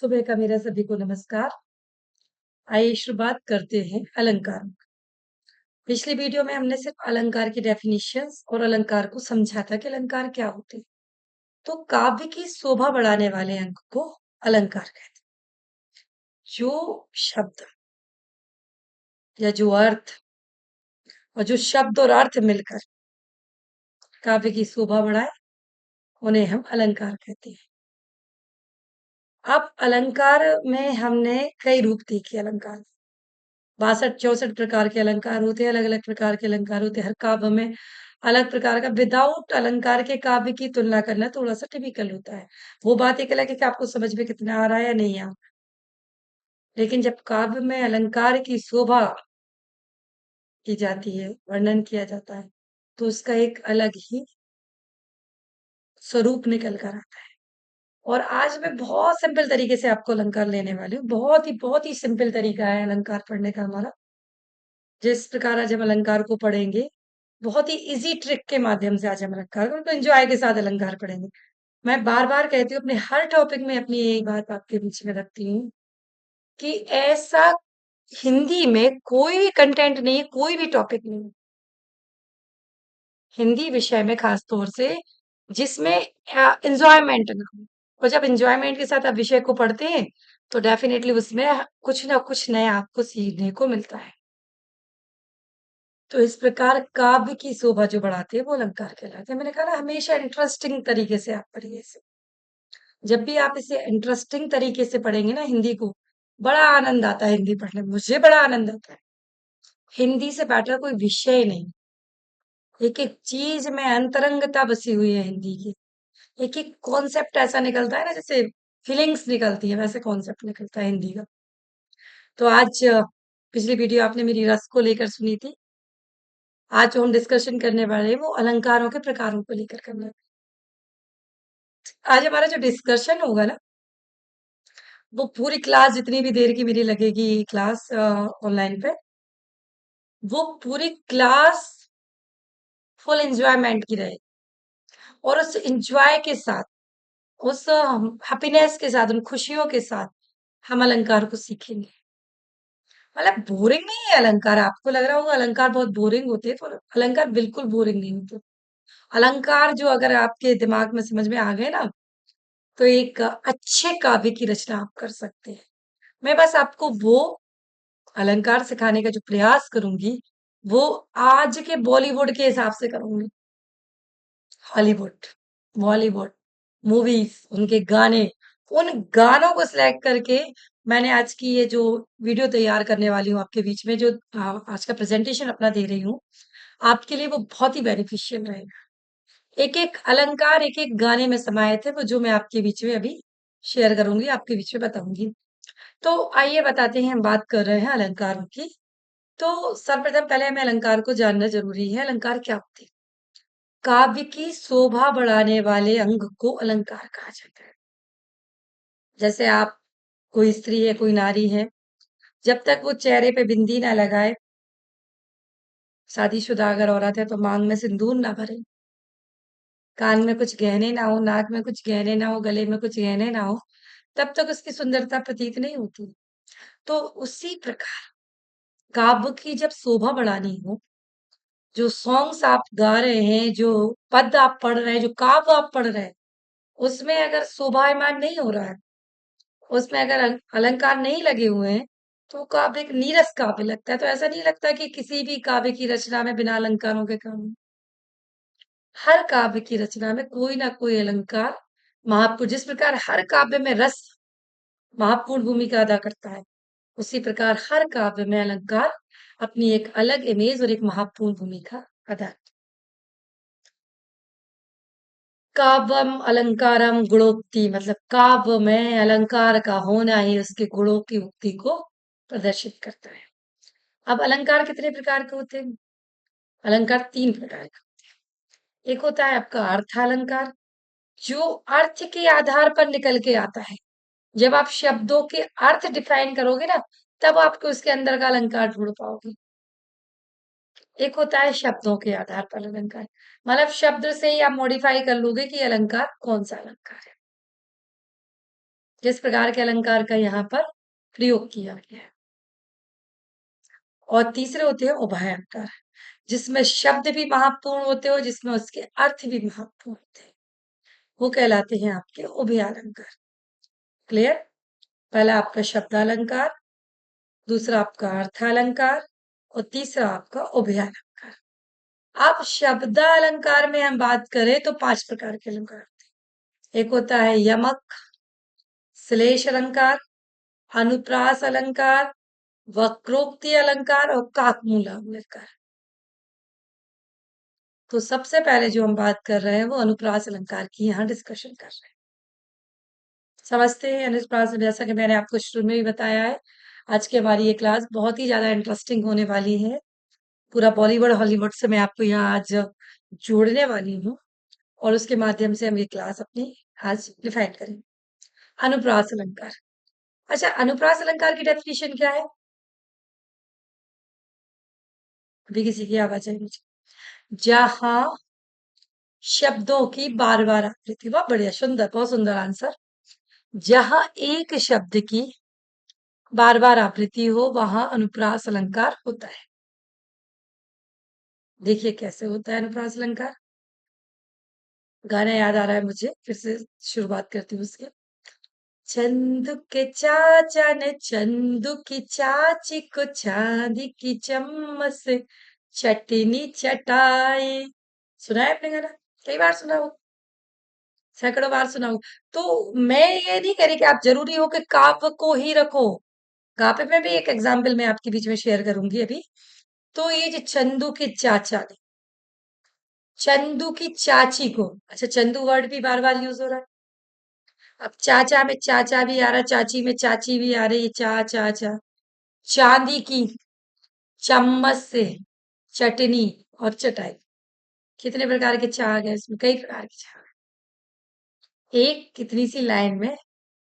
सुबह का मेरा सभी को नमस्कार। आइए शुरुआत करते हैं अलंकार। पिछली वीडियो में हमने सिर्फ अलंकार की डेफिनेशंस और अलंकार को समझा था कि अलंकार क्या होते हैं। तो काव्य की शोभा बढ़ाने वाले अंग को अलंकार कहते हैं। जो शब्द या जो अर्थ और जो शब्द और अर्थ मिलकर काव्य की शोभा बढ़ाए उन्हें हम अलंकार कहते हैं। अब अलंकार में हमने कई रूप देखे अलंकार। 62-64 प्रकार के अलंकार होते हैं, अलग-अलग प्रकार के अलंकार होते हैं। हर काव्य में अलग प्रकार का विदाउट अलंकार के काव्य की तुलना करना थोड़ा-सा टिपिकल होता है। वो बात एक अलग है कि आपको समझ में कितना आ रहा है या नहीं आ रहा। लेकिन जब काव्य में अलंकार की शोभा की जाती है, वर्णन किया जाता है, तो उसका एक अलग ही स्वरूप निकल कर आता है। और आज मैं बहुत सिंपल तरीके से आपको अलंकार लेने वाली हूँ। बहुत ही सिंपल तरीका है अलंकार पढ़ने का हमारा। जिस प्रकार आज हम अलंकार को पढ़ेंगे, बहुत ही ईज़ी ट्रिक के माध्यम से आज हम अलंकार को एन्जॉय के साथ अलंकार पढ़ेंगे। मैं बार-बार कहती हूँ अपने हर टॉपिक में अपनी यही बात आपके बीच में रखती हूँ कि ऐसा हिंदी में कोई भी कंटेंट नहीं है, कोई भी टॉपिक नहीं है, हिंदी विषय में खास तौर से जिसमें एन्जॉयमेंट ना हो। और जब एन्जॉयमेंट के साथ आप विषय को पढ़ते हैं, तो डेफ़िनेटली उसमें कुछ ना कुछ नया आपको सीखने को मिलता है। तो इस प्रकार काव्य की शोभा जो बढ़ाते हैं वो अलंकार कहलाते हैं। मैंने कहा ना हमेशा इंटरेस्टिंग तरीके से आप पढ़िए इसे। जब भी आप इसे इंटरेस्टिंग तरीके से पढ़ेंगे ना हिंदी को, बड़ा आनंद आता है हिंदी पढ़ने में, मुझे बड़ा आनंद आता है। हिंदी से बेटर कोई विषय नहीं। एक-एक चीज़ में अंतरंगता बसी हुई है हिंदी की। एक-एक कॉन्सेप्ट ऐसा निकलता है ना जैसे फीलिंग्स निकलती है, वैसे कॉन्सेप्ट निकलता है हिंदी का। तो आज पिछली वीडियो आपने मेरी रस को लेकर सुनी थी। आज जो हम डिस्कशन करने वाले हैं वो अलंकारों के प्रकारों को लेकर करना है। आज हमारा जो डिस्कशन होगा ना वो पूरी क्लास जितनी भी देर की मेरी लगेगी क्लास ऑनलाइन पे वो पूरी क्लास फुल एंजॉयमेंट की रहेगी और उस एंजॉय के साथ उस हैप्पीनेस के साथ उन खुशियों के साथ हम अलंकार को सीखेंगे। मतलब बोरिंग नहीं है अलंकार। आपको लग रहा होगा अलंकार बहुत बोरिंग होते हैं तो अलंकार बिल्कुल बोरिंग नहीं होते। अलंकार जो अगर आपके दिमाग में समझ में आ गए ना तो एक अच्छे काव्य की रचना आप कर सकते हैं। मैं बस आपको वो अलंकार सिखाने का जो प्रयास करूंगी वो आज के बॉलीवुड के हिसाब से करूंगी। हॉलीवुड, बॉलीवुड, मूवीज, उनके गाने, उन गानों को सिलेक्ट करके मैंने आज की ये जो वीडियो तैयार करने वाली हूँ आपके बीच में जो आज का प्रेजेंटेशन अपना दे रही हूँ आपके लिए वो बहुत ही बेनिफिशियल रहेगा। एक एक अलंकार एक एक गाने में समाये थे वो जो मैं आपके बीच में अभी शेयर करूंगी आपके बीच में बताऊंगी। तो आइए बताते हैं हम बात कर रहे हैं अलंकारों की। तो सर्वप्रथम पहले हमें अलंकार को जानना जरूरी है। अलंकार क्या होते हैं? काव्य की शोभा बढ़ाने वाले अंग को अलंकार कहा जाता है। जैसे आप कोई स्त्री है कोई नारी है जब तक वो चेहरे पे बिंदी ना लगाए, शादीशुदा अगर औरत है तो मांग में सिंदूर ना भरे, कान में कुछ गहने ना हो, नाक में कुछ गहने ना हो, गले में कुछ गहने ना हो, तब तक उसकी सुंदरता प्रतीत नहीं होती। तो उसी प्रकार काव्य की जब शोभा बढ़ानी हो, जो सॉन्ग्स आप गा रहे हैं, जो पद आप पढ़ रहे हैं, जो काव्य आप पढ़ रहे हैं, उसमें अगर शोभायमान नहीं हो रहा है, उसमें अगर अलंकार नहीं लगे हुए हैं, तो काव्य एक नीरस काव्य लगता है। तो ऐसा नहीं लगता कि किसी भी काव्य की रचना में बिना अलंकारों के काम हो। हर काव्य की रचना में कोई ना कोई अलंकार महत्वपूर्ण, जिस प्रकार हर काव्य में रस महत्वपूर्ण भूमिका अदा करता है, उसी प्रकार हर काव्य में अलंकार अपनी एक अलग इमेज और एक महत्वपूर्ण भूमिका अदा। काव्यम अलंकारम गुणोक्ति मतलब काव्य में अलंकार का होना ही उसके गुणों की उक्ति को प्रदर्शित करता है। अब अलंकार कितने प्रकार के होते हैं? अलंकार 3 प्रकार का। एक होता है आपका अर्थ अलंकार जो अर्थ के आधार पर निकल के आता है। जब आप शब्दों के अर्थ डिफाइन करोगे ना तब आपको उसके अंदर का अलंकार ढूंढ पाओगे। एक होता है शब्दों के आधार पर अलंकार, मतलब शब्द से ही आप मॉडिफाई कर लोगे कि अलंकार कौन सा अलंकार है। जिस प्रकार के अलंकार का यहाँ पर प्रयोग किया गया है। और तीसरे होते हैं उभय अलंकार, जिसमें शब्द भी महत्वपूर्ण होते हो, जिसमें उसके अर्थ भी महत्वपूर्ण होते हैं, वो कहलाते हैं आपके उभय अलंकार। क्लियर? पहला आपका शब्द अलंकार, दूसरा आपका अर्थ अलंकार, और तीसरा आपका उभय अलंकार। अब शब्द अलंकार में हम बात करें तो 5 प्रकार के अलंकार होते हैं। एक होता है यमक, श्लेष अलंकार, अनुप्रास अलंकार, वक्रोक्ति अलंकार और काकमूल अलंकार। तो सबसे पहले जो हम बात कर रहे हैं वो अनुप्रास अलंकार की यहाँ डिस्कशन कर रहे हैं। समझते हैं अनुप्रास, जैसा कि मैंने आपको शुरू में भी बताया है, आज की हमारी ये क्लास बहुत ही ज्यादा इंटरेस्टिंग होने वाली है। पूरा बॉलीवुड हॉलीवुड से मैं आपको यहाँ आज जोड़ने वाली हूँ, और उसके माध्यम से हम ये क्लास अपनी आज डिफाइन करेंगे। अनुप्रास अलंकार। अच्छा, अनुप्रास अलंकार की डेफिनेशन क्या है? अभी किसी की आवाज आई मुझे। जहां शब्दों की बार बार आवृत्ति, बहुत बढ़िया, सुंदर, बहुत सुंदर आंसर। जहां एक शब्द की बार बार आवृत्ति हो वहां अनुप्रास अलंकार होता है। देखिए कैसे होता है अनुप्रास अलंकार। गाना याद आ रहा है मुझे, फिर से शुरुआत करती हूँ उसके। चंदू के चाचा ने चंदू की चाची को चांदी की चम्मच से चटनी चटाई। सुना है आपने गाना? कई बार सुना हो, सैकड़ों बार सुना हो। तो मैं ये नहीं कह रही कि आप जरूरी हो कि काव्य को ही रखो। काव्य में भी एक एग्जाम्पल मैं आपके बीच में शेयर करूंगी अभी। तो ये जो चंदू के चाचा ने चंदू की चाची को, अच्छा चंदू वर्ड भी बार बार यूज हो रहा है। अब चाचा में चाचा भी आ रहा है, चाची में चाची भी आ रही है, चा चा चा। चांदी की चम्मच से चटनी और चटाई। कितने प्रकार के चा आ गए इसमें? कई प्रकार के चा। एक कितनी सी लाइन में,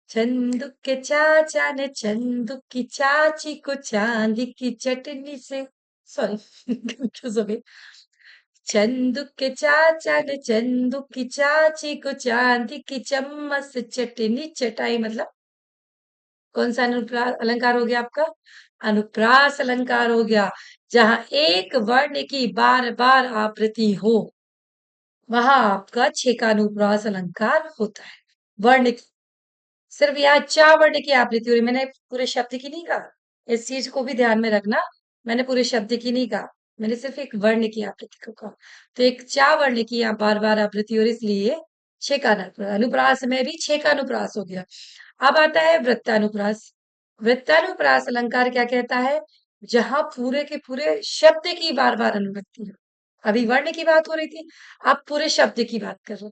चंदू के चाचा ने चंदू की चाची को चांदी की चटनी से, सॉरी कंफ्यूज हो गई। चंदू के चाचा ने चंदू की चाची को चांदी की चम्मच से चटनी चटाई। मतलब कौन सा अनुप्रास अलंकार हो गया आपका? अनुप्रास अलंकार हो गया। जहां एक वर्ण की बार बार आवृत्ति हो वहां आपका छेकानुप्रास अलंकार होता है। वर्ण सिर्फ यहाँ चा वर्ण की आवृत्ति हो रही, मैंने पूरे शब्द की नहीं कहा। इस चीज को भी ध्यान में रखना, मैंने पूरे शब्द की नहीं कहा, मैंने सिर्फ एक वर्ण की आवृत्ति को कहा। तो एक चा वर्ण की यहाँ बार बार आवृत्ति हो रही, इसलिए छेकानुप्रास। अनुप्रास में भी छेकानुप्रास हो गया। अब आता है वृत्तानुप्रास। वृत्तानुप्रास अलंकार क्या कहता है? जहां पूरे के पूरे शब्द की बार बार अनुवृत्ति हो। अभी वर्ण की बात हो रही थी, आप पूरे शब्द की बात कर रहे हो।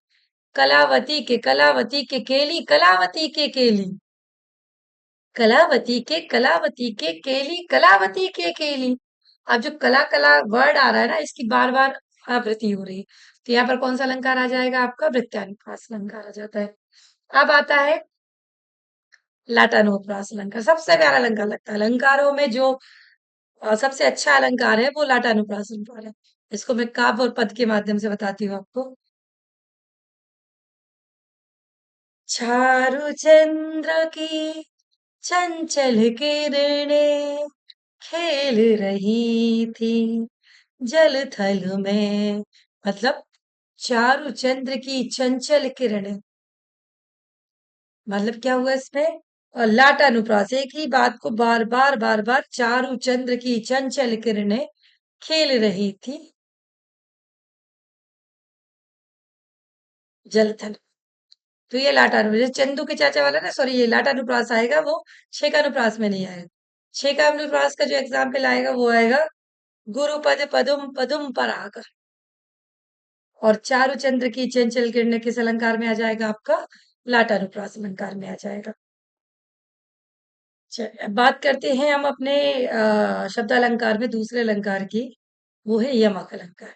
कलावती के कलावती के केली, कलावती के केली, कलावती के कलावती के केली, कलावती के केली। अब जो कला कला वर्ड आ रहा है ना, इसकी बार बार आवृत्ति हो रही है, तो यहाँ पर कौन सा अलंकार आ जाएगा? आपका वृत्तानुप्रास अलंकार आ जाता है। अब आता है लाटानुप्रास अलंकार। सबसे प्यारा अलंकार लगता है अलंकारों में जो सबसे अच्छा अलंकार है वो लाटानुप्रास अलंकार है। इसको मैं काव्य और पद के माध्यम से बताती हूँ आपको। चारु चंद्र की चंचल किरणें खेल रही थी जल थल में। मतलब चारु चंद्र की चंचल किरणें, मतलब क्या हुआ इसमें? और लाटानुप्रास, एक ही बात को बार बार चारु चंद्र की चंचल किरणें खेल रही थी जल थल। तो ये लाटानुप्रास, चंदू के चाचा वाला ना, सॉरी, ये लाटानुप्रास आएगा, वो छेकानुप्रास में नहीं आएगा। छेकानुप्रास का जो एग्जाम्पल आएगा वो आएगा गुरुपद पदुम पदुम पराग। और चारुचंद्र की चंचल किरण किस अलंकार में आ जाएगा? आपका लाटानुप्रास अलंकार में आ जाएगा। चलिए अब बात करते हैं हम अपने शब्द अलंकार में दूसरे अलंकार की, वो है यमक अलंकार।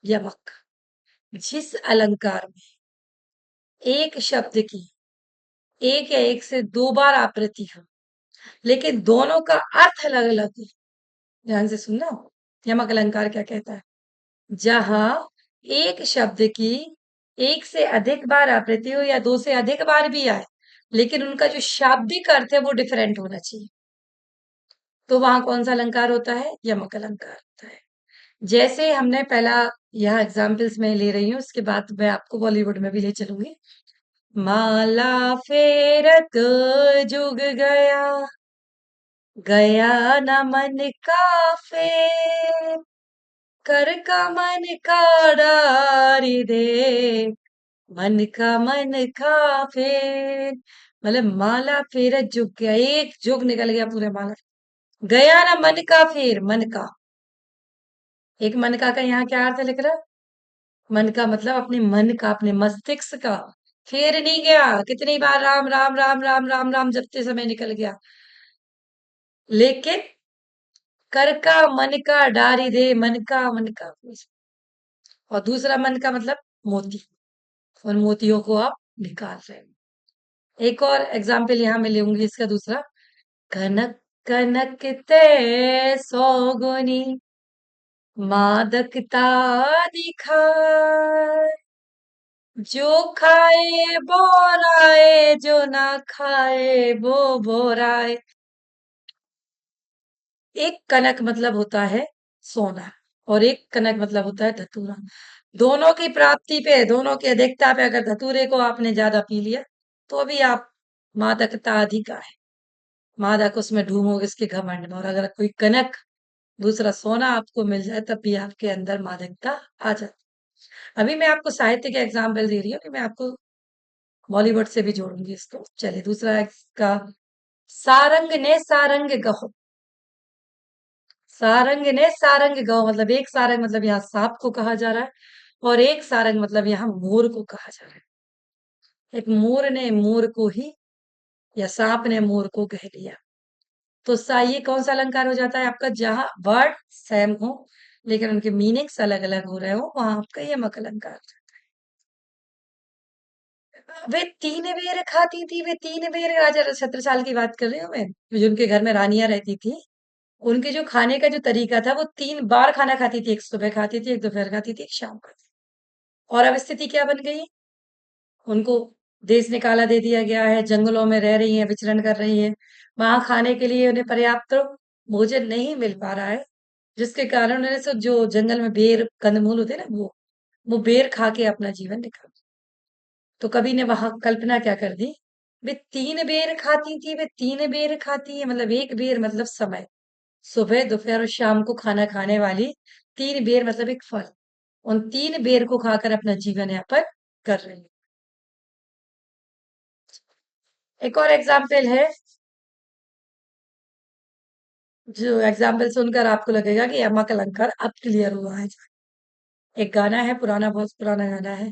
यमक, जिस अलंकार में एक शब्द की एक या एक से दो बार आवृत्ति हो लेकिन दोनों का अर्थ अलग अलग है। ध्यान से सुनना, यमक अलंकार क्या कहता है? जहां एक शब्द की एक से अधिक बार आवृत्ति हो या दो से अधिक बार भी आए, लेकिन उनका जो शाब्दिक अर्थ है वो डिफरेंट होना चाहिए। तो वहां कौन सा अलंकार होता है? यमक अलंकार होता है। जैसे हमने पहला यहाँ एग्जाम्पल्स में ले रही हूँ, उसके बाद मैं आपको बॉलीवुड में भी ले चलूंगी। माला फेरत जुग गया, गया न मन का फेर, कर का मन का डारी दे, मन का फेर। मतलब माला फेरत जुग गया, एक जुग निकल गया पूरे माला। गया ना मन का फेर, मन का, एक मन का यहाँ क्या अर्थ लिख रहा है? मन का मतलब अपने मन का, अपने मस्तिष्क का। फेर नहीं गया, कितनी बार राम राम राम राम राम राम जपते समय निकल गया, लेकिन कर का मन का डारी दे, मन का। और दूसरा मन का मतलब मोती, उन मोतियों को आप निकाल रहे हैं। एक और एग्जाम्पल यहाँ मैं लूंगी इसका दूसरा। कनक कनक ते सौगुनी, मादकता दिखाए, जो खाए बोराए, जो ना खाए वो बोराए। एक कनक मतलब होता है सोना, और एक कनक मतलब होता है धतूरा। दोनों की प्राप्ति पे, दोनों की अधिकता पे अगर धतूरे को आपने ज्यादा पी लिया तो भी आप मादकता अधिक है, मादक उसमें ढूंढोगे इसके घमंड में। और अगर कोई कनक, दूसरा सोना आपको मिल जाए तब भी आपके अंदर मादकता आ जाती। अभी मैं आपको साहित्य के एग्जाम्पल दे रही हूँ कि मैं आपको बॉलीवुड से भी जोड़ूंगी इसको। चलिए दूसरा इसका, सारंग ने सारंग गहो। सारंग ने सारंग गहो मतलब एक सारंग मतलब यहाँ सांप को कहा जा रहा है, और एक सारंग मतलब यहाँ मोर को कहा जा रहा है। एक मोर ने मोर को ही, या सांप ने मोर को कह लिया। तो ये कौन सा अलंकार हो जाता है आपका? जहां वर्ड सेम हो लेकिन उनके मीनिंग्स अलग अलग हो रहे हो, वहां आपका यमक अलंकार। वे तीन बेर खाती थी, वे तीन बेर, राजा छत्रसाल की बात कर रही हूँ मैं, जो उनके घर में रानियां रहती थी। उनके जो खाने का जो तरीका था, वो 3 बार खाना खाती थी, एक सुबह खाती थी, एक दोपहर खाती थी, एक शाम खाती थी। और अब स्थिति क्या बन गई? उनको देश निकाला दे दिया गया है, जंगलों में रह रही हैं, विचरण कर रही हैं। वहां खाने के लिए उन्हें पर्याप्त भोजन नहीं मिल पा रहा है, जिसके कारण उन्हें सब जो जंगल में बेर कंदमूल होते हैं ना, वो बेर खा के अपना जीवन निकाल। तो कवि ने वहां कल्पना क्या कर दी? वे 3 बेर खाती थी, वे 3 बेर खाती है, मतलब एक बेर मतलब समय, सुबह दोपहर और शाम को खाना खाने वाली 3 बेर मतलब एक फल। उन 3 बेर को खाकर अपना जीवन यापन कर रही है। एक और एग्जाम्पल है, जो एग्जाम्पल सुनकर आपको लगेगा कि यमक अलंकार अब क्लियर हुआ है। एक गाना है पुराना, बहुत पुराना गाना है।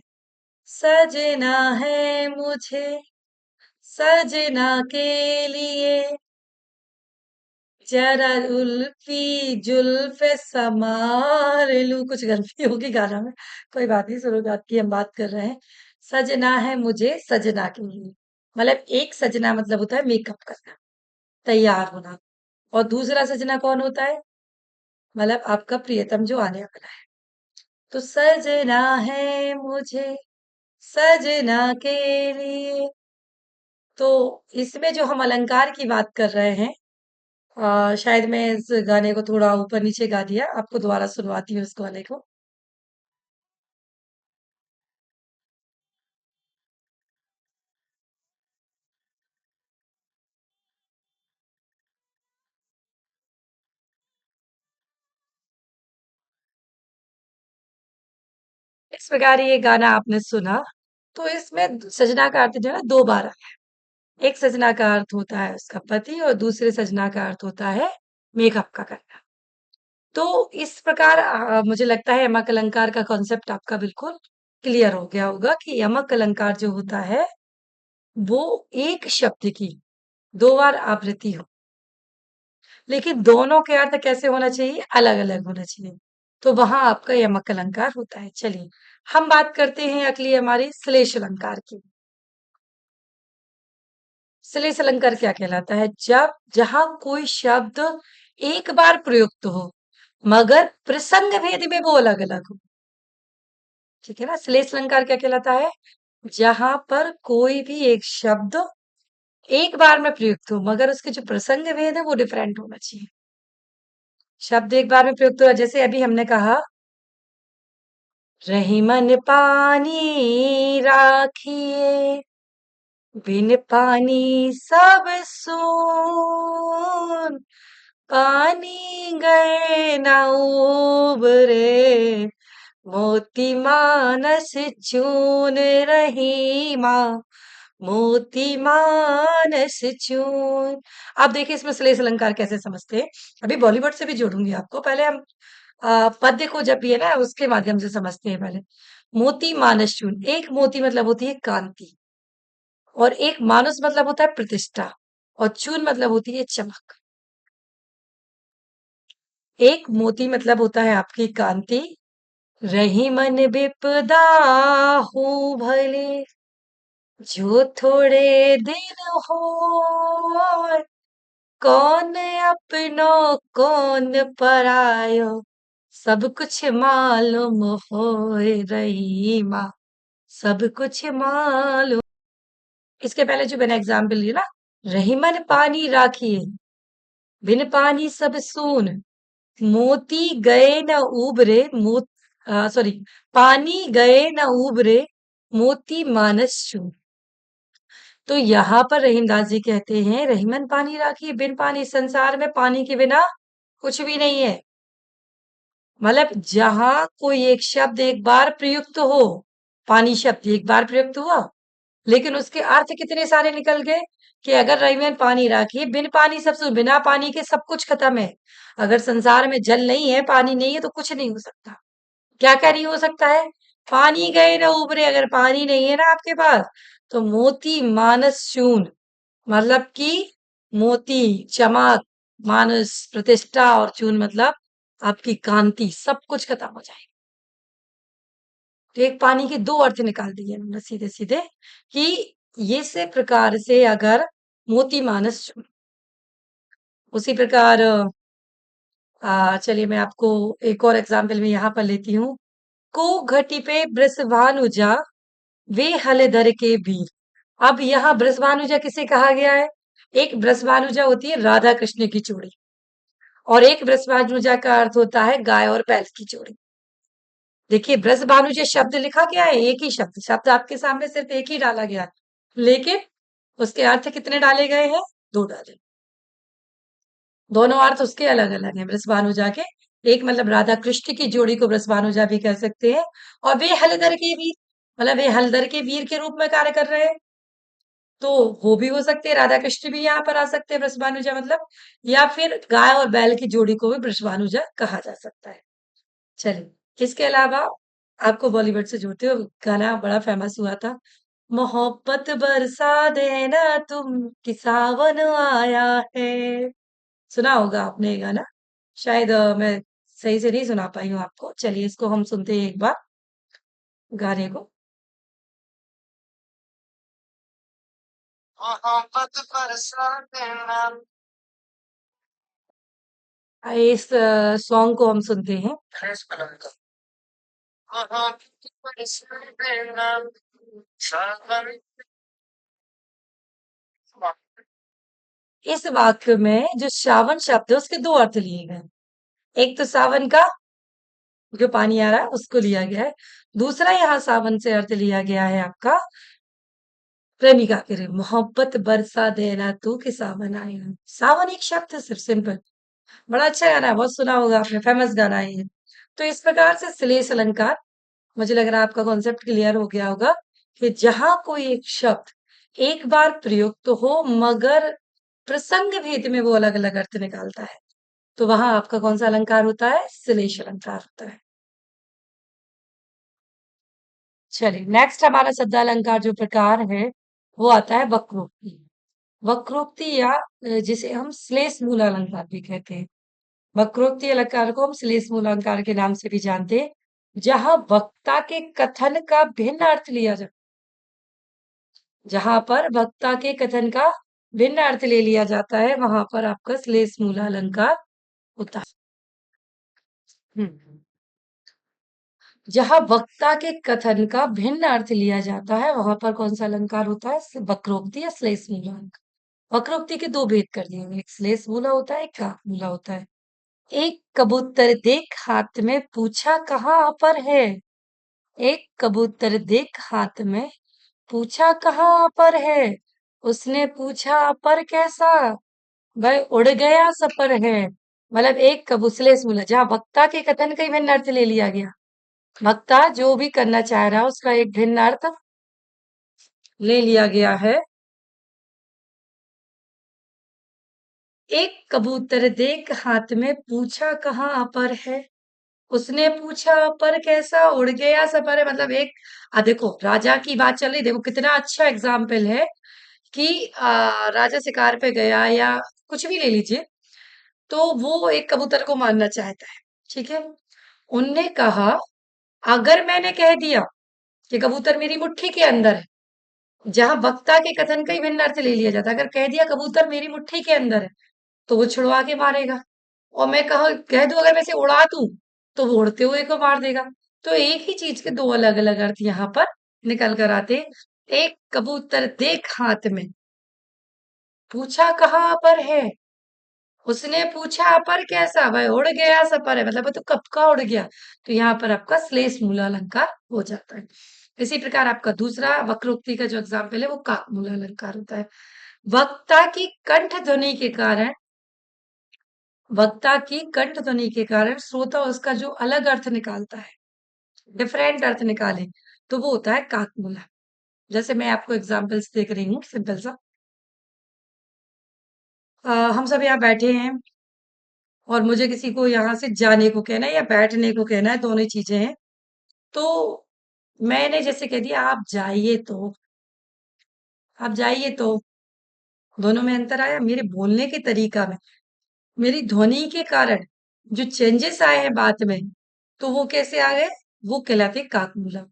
सजना है मुझे सजना के लिए, जरा उल्फी जुल्फ समार लूं। कुछ गलती होगी गाना में, कोई बात नहीं, शुरुआत की हम बात कर रहे हैं। सजना है मुझे सजना के लिए, मतलब एक सजना मतलब होता है मेकअप करना, तैयार होना। और दूसरा सजना कौन होता है? मतलब आपका प्रियतम जो आने वाला है। तो सजना है मुझे सजना के लिए। तो इसमें जो हम अलंकार की बात कर रहे हैं, शायद मैं इस गाने को थोड़ा ऊपर नीचे गा दिया, आपको दोबारा सुनवाती हूँ इस गाने को। इस प्रकार ये गाना आपने सुना, तो इसमें सजना का अर्थ जो है ना 2 बार आया है। एक सजना का अर्थ होता है उसका पति, और दूसरे सजना का अर्थ होता है मेकअप का करना। तो इस प्रकार मुझे लगता है यमक अलंकार का कॉन्सेप्ट आपका बिल्कुल क्लियर हो गया होगा कि यमक अलंकार जो होता है वो एक शब्द की 2 बार आवृत्ति हो, लेकिन दोनों के अर्थ कैसे होना चाहिए? अलग अलग होना चाहिए। तो वहां आपका यमक अलंकार होता है। चलिए हम बात करते हैं अगली हमारी श्लेष अलंकार की। श्लेष अलंकार क्या कहलाता है? जब जहां कोई शब्द एक बार प्रयुक्त हो, मगर प्रसंग भेद में वो अलग अलग हो। ठीक है ना। श्लेष अलंकार क्या कहलाता है? जहां पर कोई भी एक शब्द एक बार में प्रयुक्त हो मगर उसके जो प्रसंग भेद है वो डिफरेंट होना चाहिए। शब्द एक बार में प्रयुक्त हो, जैसे अभी हमने कहा रहीमन पानी राखिए, बिन पानी सब सून, पानी गए न उबरे, मोती मानस चून रहीमा, मोती मानस चून। आप देखिए इसमें श्लेष अलंकार कैसे समझते हैं। अभी बॉलीवुड से भी जोड़ूंगी आपको, पहले हम पद्य को जब भी है ना उसके माध्यम से समझते हैं पहले। मोती मानस चून, एक मोती मतलब होती है कांति, और एक मानस मतलब होता है प्रतिष्ठा, और चून मतलब होती है चमक। एक मोती मतलब होता है आपकी कांति, रही मन विपदा हो भले, जो थोड़े दिन हो, कौन अपनो कौन परायो, सब कुछ मालूम होए रहीमा, सब कुछ मालूम। इसके पहले जो मैंने एग्जाम्पल लिया ना, रहीमन पानी राखिए, बिन पानी सब सून, मोती गए न उबरे, सॉरी, पानी गए न उबरे, मोती मानस चून। तो यहाँ पर रहीमदास जी कहते हैं रहीमन पानी राखिए, बिन पानी, संसार में पानी के बिना कुछ भी नहीं है। मतलब जहां कोई एक शब्द एक बार प्रयुक्त हो, पानी शब्द एक बार प्रयुक्त हुआ, लेकिन उसके अर्थ कितने सारे निकल गए कि अगर रहीमन पानी राखिए, बिन पानी सब सुन, बिना पानी के सब कुछ खत्म है। अगर संसार में जल नहीं है, पानी नहीं है, तो कुछ नहीं हो सकता। क्या क्या नहीं हो सकता है? पानी गए ना उबरे, अगर पानी नहीं है ना आपके पास, तो मोती मानस शून, मतलब कि मोती, चमक, मानस प्रतिष्ठा, और चून मतलब आपकी कांति, सब कुछ खत्म हो जाएगा। तो एक पानी के दो अर्थ निकाल दिए हमने सीधे सीधे, कि ये से प्रकार से अगर मोती मानस चून। उसी प्रकार चलिए मैं आपको एक और एग्जाम्पल में यहाँ पर लेती हूँ। को घटी पे बृषभानुजा, वे हलधर के वीर। अब यहाँ बृषभानुजा किसे कहा गया है? एक बृषभानुजा होती है राधा कृष्ण की जोड़ी, और एक बृषभानुजा का अर्थ होता है गाय और बैल की जोड़ी। देखिए बृषभानुजा शब्द लिखा गया है, एक ही शब्द, शब्द आपके सामने सिर्फ एक ही डाला गया है, लेकिन उसके अर्थ कितने डाले गए हैं? दो डाले। दोनों अर्थ उसके अलग अलग हैं बृषभानुजा के। एक मतलब राधा कृष्ण की जोड़ी को बृषभानुजा भी कह सकते हैं, और वे हलधर के वीर, मतलब वे हलधर के वीर के रूप में कार्य कर रहे हैं, तो वो भी हो सकते हैं, राधा कृष्ण भी यहाँ पर आ सकते हैं वृषभानुजा मतलब, या फिर गाय और बैल की जोड़ी को भी वृषभानुजा कहा जा सकता है। चलिए इसके अलावा आपको बॉलीवुड से जोड़ते हुए गाना बड़ा फेमस हुआ था, मोहब्बत बरसा देना तुम कि सावन आया है। सुना होगा आपने ये गाना, शायद मैं सही से नहीं सुना पाई हूँ आपको। चलिए इसको हम सुनते हैं एक बार, गाने को। मोहब्बत बरसा देना, इस सॉन्ग को हम सुनते हैं। मोहब्बत बरसा देना, सावन। इस वाक्य में जो सावन शब्द है उसके दो अर्थ लिए गए हैं। एक तो सावन का जो पानी आ रहा है उसको लिया गया है, दूसरा यहाँ सावन से अर्थ लिया गया है आपका प्रेमिका के लिए, मोहब्बत बरसा देना तू कि सावन आएगा। सावन एक शब्द है सिर्फ, सिंपल। बड़ा अच्छा गाना है, बहुत सुना होगा आपने, फेमस गाना है ये। तो इस प्रकार से श्लेष अलंकार, मुझे लग रहा है आपका कॉन्सेप्ट क्लियर हो गया होगा कि जहां कोई एक शब्द एक बार प्रयुक्त हो मगर प्रसंग भेद में वो अलग अलग अर्थ निकालता है, तो वहां आपका कौन सा अलंकार होता है? श्लेष अलंकार होता है। चलिए नेक्स्ट हमारा शब्दालंकार जो प्रकार है वो आता है वक्रोक्ति। वक्रोक्ति या जिसे हम श्लेष मूल अलंकार भी कहते हैं। वक्रोक्ति अलंकार को हम श्लेष मूल अलंकार के नाम से भी जानते हैं, जहां वक्ता के कथन का भिन्न अर्थ लिया जाए, जहां पर वक्ता के कथन का भिन्न अर्थ ले लिया जाता है वहां पर आपका श्लेष मूल अलंकार होता है। हम्म। जहां वक्ता के कथन का भिन्न अर्थ लिया जाता है वहां पर कौन सा अलंकार होता है? वक्रोक्ति या श्लेष मूलांक। वक्रोक्ति के दो भेद कर दिए हैं, एक श्लेष मूला होता है, एक काक मूला होता है। एक कबूतर देख हाथ में पूछा कहाँ पर है। एक कबूतर देख हाथ में पूछा कहाँ पर है। उसने पूछा पर कैसा, वह उड़ गया सपर है। मतलब एक कबूसलेस मूला जहाँ वक्ता के कथन का ही भिन्न अर्थ ले लिया गया। वक्ता जो भी करना चाह रहा है उसका एक भिन्न अर्थ ले लिया गया है। एक कबूतर देख हाथ में पूछा कहाँ पर है। उसने पूछा पर कैसा, उड़ गया सपर है। मतलब एक देखो राजा की बात चल रही, देखो कितना अच्छा एग्जाम्पल है कि राजा शिकार पे गया या कुछ भी ले लीजिए, तो वो एक कबूतर को मारना चाहता है। ठीक है, उनने कहा अगर मैंने कह दिया कि कबूतर मेरी मुट्ठी के अंदर है, जहां वक्ता के कथन का ही भिन्न अर्थ ले लिया जाता है। अगर कह दिया कबूतर मेरी मुट्ठी के अंदर है तो वो छुड़वा के मारेगा, और मैं कह दूं अगर मैं इसे उड़ा दूं तो वो उड़ते हुए को मार देगा। तो एक ही चीज के दो अलग अलग अर्थ यहाँ पर निकल कर आते हैं। एक कबूतर देख हाथ में पूछा कहाँ पर है। उसने पूछा पर कैसा, वह उड़ गया सपर है। मतलब वो तो कब का उड़ गया। तो यहाँ पर आपका श्लेष मूला अलंकार हो जाता है। इसी प्रकार आपका दूसरा वक्रोक्ति का जो एग्जाम्पल है वो काक मूला अलंकार होता है। वक्ता की कंठ ध्वनि के कारण वक्ता की कंठ ध्वनि के कारण श्रोता उसका जो अलग अर्थ निकालता है, डिफरेंट अर्थ निकाले, तो वो होता है काकमूला। जैसे मैं आपको एग्जांपल्स देख रही हूँ सिंपल सा। हम सब यहाँ बैठे हैं और मुझे किसी को यहाँ से जाने को कहना है या बैठने को कहना है, दोनों ही चीजें हैं। तो मैंने जैसे कह दिया आप जाइए तो दोनों में अंतर आया। मेरे बोलने के तरीका में, मेरी ध्वनि के कारण जो चेंजेस आए हैं बात में, तो वो कैसे आ गए? वो कहलाते हैं काकमूला।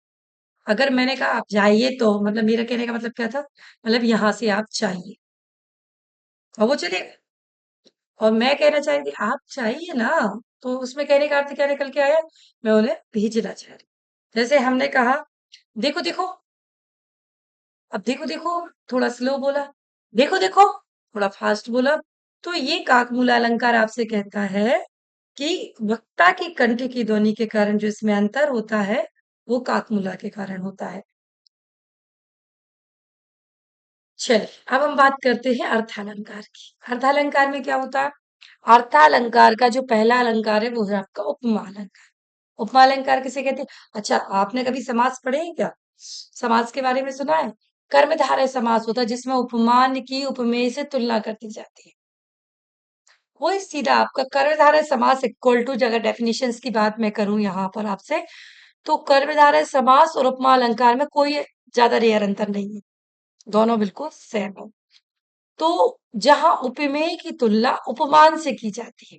अगर मैंने कहा आप जाइए तो मतलब मेरा कहने का मतलब क्या था? मतलब यहाँ से आप जाइए और वो चले गए। और मैं कहना चाह रही थी आप जाइए ना, तो उसमें कहने का अर्थ क्या निकल के आया? मैं उन्हें भेजना चाह रही। जैसे हमने कहा देखो देखो, अब देखो देखो थोड़ा स्लो बोला, देखो देखो थोड़ा फास्ट बोला। तो ये काकमूला अलंकार आपसे कहता है कि वक्ता की कंठ की ध्वनि के कारण जो इसमें अंतर होता है वो काकमूला के कारण होता है। चलिए अब हम बात करते हैं अर्थालंकार की। अर्थालंकार में क्या होता है? अर्थालंकार का जो पहला अलंकार है वो है आपका उपमा अलंकार। उपमा अलंकार किसे कहते हैं? अच्छा, आपने कभी समास पढ़े हैं क्या? समास के बारे में सुना है? कर्मधारय समास होता है जिसमें उपमान की उपमेय से तुलना कर दी जाती है। वही सीधा आपका कर्मधारय समास इक्वल टू, अगर डेफिनेशंस की बात मैं करूं यहाँ पर आपसे, तो कर्मधारय समास और उपमा अलंकार में कोई ज्यादा रेयर अंतर नहीं है, दोनों बिल्कुल सेम है। तो जहां उपमेय की तुलना उपमान से की जाती है,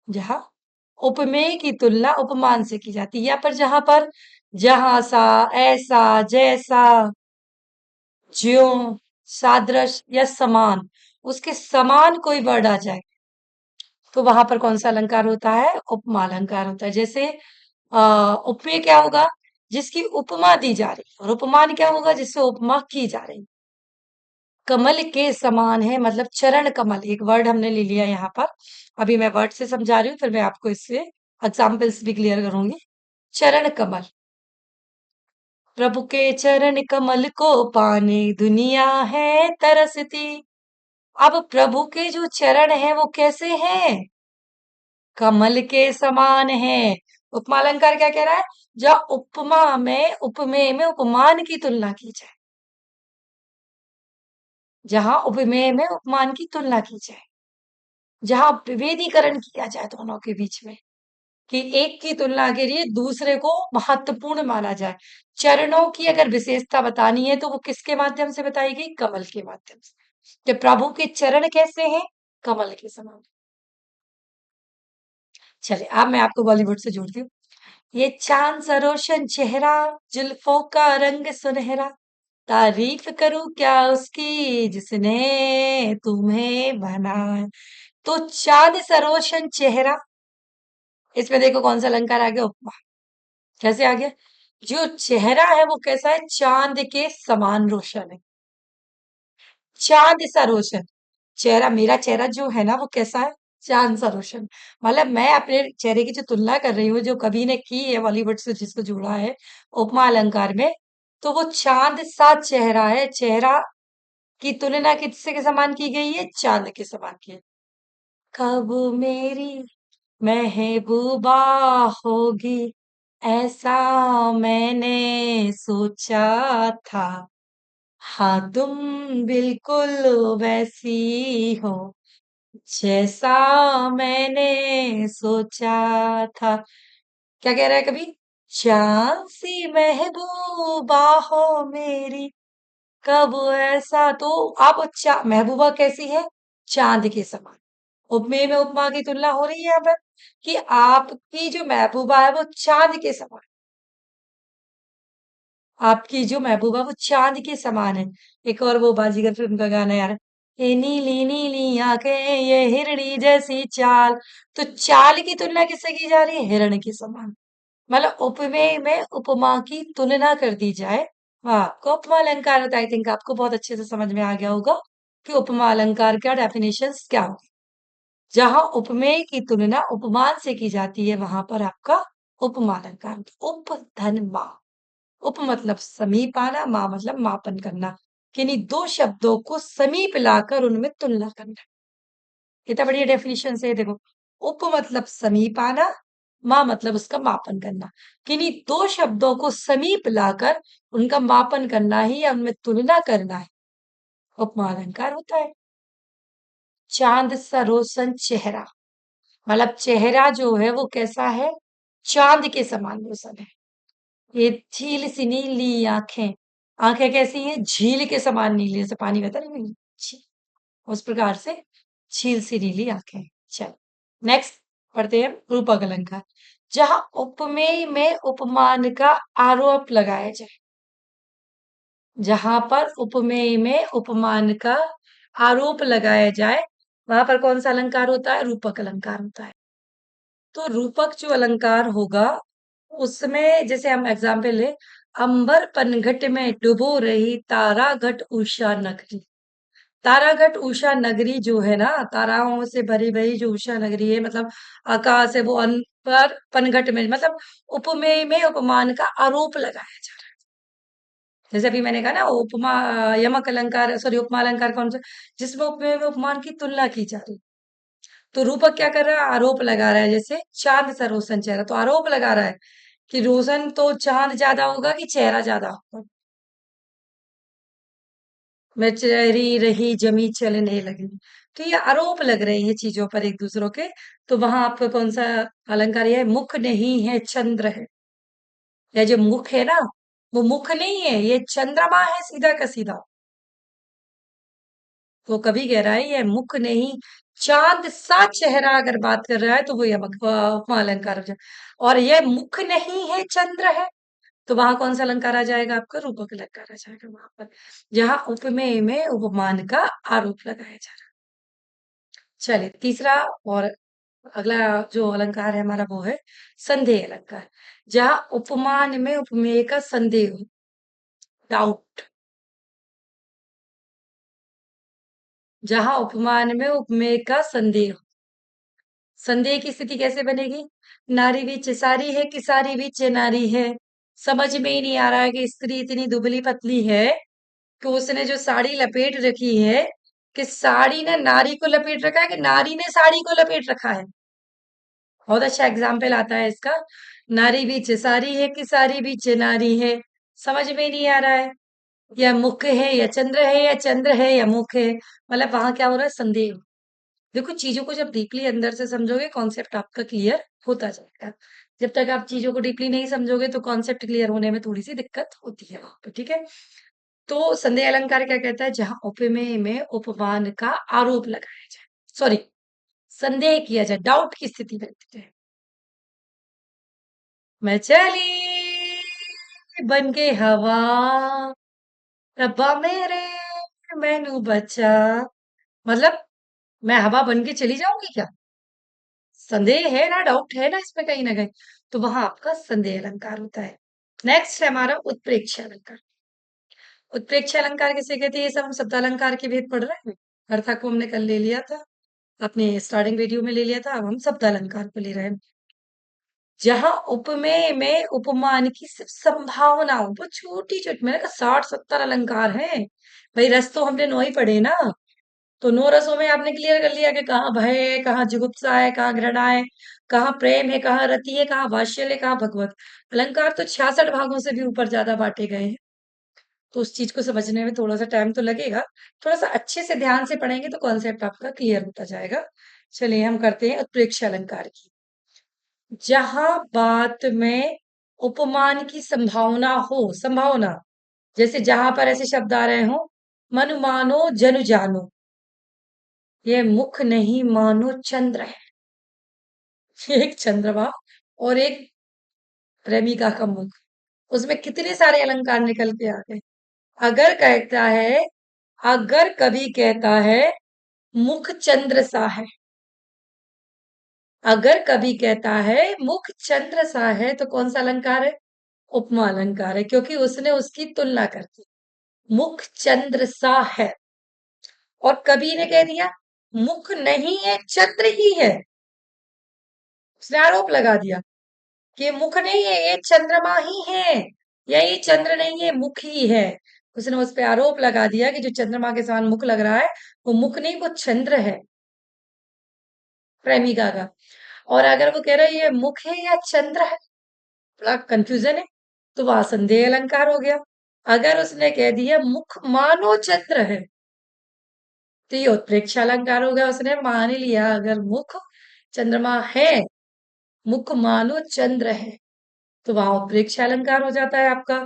जहां उपमेय की तुलना उपमान से की जाती है, या पर जहां सा, ऐसा, जैसा, ज्यों, सादृश या समान, उसके समान कोई वर्ड आ जाए तो वहां पर कौन सा अलंकार होता है? उपमा अलंकार होता है। जैसे उपमेय क्या होगा? जिसकी उपमा दी जा रही है, और उपमान क्या होगा? जिससे उपमा की जा रही है। कमल के समान है मतलब चरण कमल, एक वर्ड हमने ले लिया यहाँ पर। अभी मैं वर्ड से समझा रही हूँ, फिर मैं आपको इससे एग्जाम्पल्स भी क्लियर करूंगी। चरण कमल, प्रभु के चरण कमल को पाने दुनिया है तरसती। अब प्रभु के जो चरण है वो कैसे हैं? कमल के समान है। उपमा अलंकार क्या कह रहा है? जब उपमा में उपमेय में उपमान की तुलना की जाए, जहां उपमेय में उपमान की तुलना की जाए, जहां विभेदीकरण किया जाए दोनों के बीच में, कि एक की तुलना के लिए दूसरे को महत्वपूर्ण माना जाए। चरणों की अगर विशेषता बतानी है तो वो किसके माध्यम से बताई गई? कमल के माध्यम से। कि प्रभु के चरण कैसे हैं? कमल के समान। चलिए अब मैं आपको बॉलीवुड से जोड़ती हूँ। ये चांद सा रोशन चेहरा, जुल्फों का रंग सुनहरा, तारीफ करूं क्या उसकी जिसने तुम्हें बनाया। तो चांद सा रोशन चेहरा, इसमें देखो कौन सा अलंकार आ गया? उपमा। कैसे आ गया? जो चेहरा है वो कैसा है? चांद के समान रोशन है। चांद सा रोशन। चेहरा, मेरा चेहरा जो है ना वो कैसा है? चांद सा रोशन। मतलब मैं अपने चेहरे की जो तुलना कर रही हूँ, जो कवि ने की है बॉलीवुड से जिसको जोड़ा है उपमा अलंकार में, तो वो चांद सा चेहरा है। चेहरा की तुलना किससे के समान की गई है? चांद के समान की है। कब मेरी महबूबा होगी, ऐसा मैंने सोचा था। हाँ, तुम बिल्कुल वैसी हो जैसा मैंने सोचा था। क्या कह रहा है कभी? चांद सी महबूबा हो मेरी, कब ऐसा। तो आप महबूबा कैसी है? चांद के समान। उपमेय में उपमा की तुलना हो रही है यहाँ पर कि आपकी जो महबूबा है वो चांद के समान। आपकी जो महबूबा वो चांद के समान है। एक और वो बाजीगर फिल्म का गाना यार, ये नीली नीली आंखें, ये हिरणी जैसी चाल। तो चाल की तुलना किससे की जा रही है? हिरण के समान। मतलब उपमेय में उपमा की तुलना कर दी जाए। हाँ, आपको उपमा अलंकार होता है। आई थिंक आपको बहुत अच्छे से समझ में आ गया होगा कि उपमा अलंकार का डेफिनेशंस क्या हो। जहां उपमेय की तुलना उपमान से की जाती है वहां पर आपका उपमा अलंकार। उप धन मा। उप मतलब समीप आना, मा मतलब मापन करना। किन्हीं दो शब्दों को समीप लाकर उनमें तुलना करना। कितना बढ़िया डेफिनेशन है देखो। उप मतलब समीप आना, मा मतलब उसका मापन करना। किन्हीं दो शब्दों को समीप लाकर उनका मापन करना ही या उनमें तुलना करना है उपमा अलंकार होता है। चांद सा रोशन चेहरा, मतलब चेहरा जो है वो कैसा है? चांद के समान रोशन है। ये झील सी नीली आंखें, आंखें कैसी हैं? झील के समान नीली, जैसे पानी बहता है ना नीली, उस प्रकार से झील सी नीली आंखें। चल नेक्स्ट पढ़ते हैं रूपक अलंकार। जहां उपमेय में उपमान का आरोप लगाया जाए, जहां पर उपमेय में उपमान का आरोप लगाया जाए वहां पर कौन सा अलंकार होता है? रूपक अलंकार होता है। तो रूपक जो अलंकार होगा उसमें जैसे हम एग्जाम्पल ले, अंबर पनघट में डुबो रही तारा घट उषा नगरी। तारा घट उषा नगरी जो है ना, ताराओं से भरी भरी जो उषा नगरी है, मतलब आकाश है वो अंबर पनघट में, मतलब उपमेय में उपमान का आरोप लगाया जा रहा है। जैसे अभी मैंने कहा ना उपमा, यमक अलंकार, सॉरी उपमा अलंकार कौन सा? जिसमें उपमेय में उपमान की तुलना की जा रही है। तो रूपक क्या कर रहा है? आरोप लगा रहा है। जैसे चांद सा रोशन चेहरा, तो आरोप लगा रहा है कि रोशन तो चांद ज्यादा होगा कि चेहरा ज्यादा होगा। मैं चेहरी रही जमी चलने लगी। तो ये आरोप लग रहे हैं चीजों पर एक दूसरों के। तो वहां आपका कौन सा अलंकार ये है? मुख नहीं है चंद्र है। या जो मुख है ना, वो मुख नहीं है, ये चंद्रमा है सीधा का सीधा। वो कभी कह रहा है ये मुख नहीं, चांद सा चेहरा अगर बात कर रहा है तो वो ये उपमा अलंकार हो जाए। और ये मुख नहीं है चंद्र है, तो वहां कौन सा अलंकार आ जाएगा? आपका रूपक अलंकार आ जाएगा वहां पर, जहां उपमेय में उपमान का आरोप लगाया जा रहा है। चलिए तीसरा और अगला जो अलंकार है हमारा वो है संदेह अलंकार। जहां उपमान में उपमेय का संदेह हो, डाउट। जहां उपमान में उपमेय का संदेह हो। संदेह की स्थिति कैसे बनेगी? नारी भी सारी है कि सारी भी नारी है। समझ में ही नहीं आ रहा है कि स्त्री इतनी दुबली पतली है कि उसने जो साड़ी लपेट रखी है, कि साड़ी ने नारी को लपेट रखा है कि नारी ने साड़ी को लपेट रखा है। बहुत अच्छा एग्जाम्पल आता है इसका। नारी भी सारी है कि सारी भी नारी है, समझ में नहीं आ रहा है। या मुख है या चंद्र है, या चंद्र है या मुख है। मतलब वहां क्या हो रहा है? संदेह। देखो चीजों को जब डीपली अंदर से समझोगे कॉन्सेप्ट आपका क्लियर होता जाएगा। जब तक आप चीजों को डीपली नहीं समझोगे तो कॉन्सेप्ट क्लियर होने में थोड़ी सी दिक्कत होती है वहां पर, ठीक है। तो संदेह अलंकार क्या कहता है? जहां उपमेय में उपमान का आरोप लगाया जाए, सॉरी संदेह किया जाए, डाउट की स्थिति बनती है। मैं चली बन के हवा, रब्बा मेरे मैनू बचा। मतलब मैं हवा बन के चली जाऊंगी क्या? संदेह है ना, डाउट है ना इसमें कहीं ना कहीं, तो वहां आपका संदेह अलंकार होता है। नेक्स्ट है हमारा उत्प्रेक्ष अलंकार। उत्प्रेक्ष अलंकार किसे कहते हैं? ये सब हम शब्द अलंकार के भेद पढ़ रहे हैं। अर्था को हमने कल ले लिया था, अपने स्टार्टिंग वीडियो में ले लिया था, अब हम शब्द अलंकार को ले रहे हैं। जहां उपमेय में उपमान की सिर्फ संभावना हो, वो छोटी छोटी, मैंने कहा 60-70 अलंकार हैं भाई, रस तो हमने 9 ही पढ़े ना, तो 9 रसों में आपने क्लियर कर लिया कि कहाँ भय है, कहाँ जुगुप्सा है, कहाँ घृणा है, कहाँ प्रेम है, कहाँ रति है, कहाँ वात्सल्य है, कहाँ भगवत। अलंकार तो 66 भागों से भी ऊपर ज्यादा बांटे गए हैं, तो उस चीज को समझने में थोड़ा सा टाइम तो लगेगा। थोड़ा सा अच्छे से ध्यान से पढ़ेंगे तो कॉन्सेप्ट आपका क्लियर होता जाएगा। चलिए हम करते हैं उत्प्रेक्ष अलंकार की। जहां बात में उपमान की संभावना हो, संभावना, जैसे जहां पर ऐसे शब्द आ रहे हो, मन मानो जनु जानो, ये मुख नहीं मानो चंद्र है। एक चंद्रमा और एक प्रेमिका का मुख, उसमें कितने सारे अलंकार निकल के आ गए। अगर कहता है, अगर कभी कहता है मुख चंद्र सा है, अगर कभी कहता है मुख चंद्र सा है, तो कौन सा अलंकार है? उपमा अलंकार है, क्योंकि उसने उसकी तुलना कर दी, मुख चंद्र सा है। और कवि ने कह दिया मुख नहीं है चंद्र ही है, उसने आरोप लगा दिया कि मुख नहीं है, ये चंद्रमा ही है, या ये चंद्र नहीं है, मुख ही है। उसने उस पर आरोप लगा दिया कि जो चंद्रमा के समान मुख लग रहा है, वो मुख नहीं, वो चंद्र है, प्रेमिका का। और अगर वो कह रहा है ये मुख है या चंद्र है, बड़ा कंफ्यूजन है, तो वहां संदेह अलंकार हो गया। अगर उसने कह दिया मुख मानो चंद्र है, तो ये उत्प्रेक्ष अलंकार हो गया, उसने मान ही लिया अगर मुख चंद्रमा है, मुख मानो चंद्र है, तो वहां उत्प्रेक्ष अलंकार हो जाता है आपका।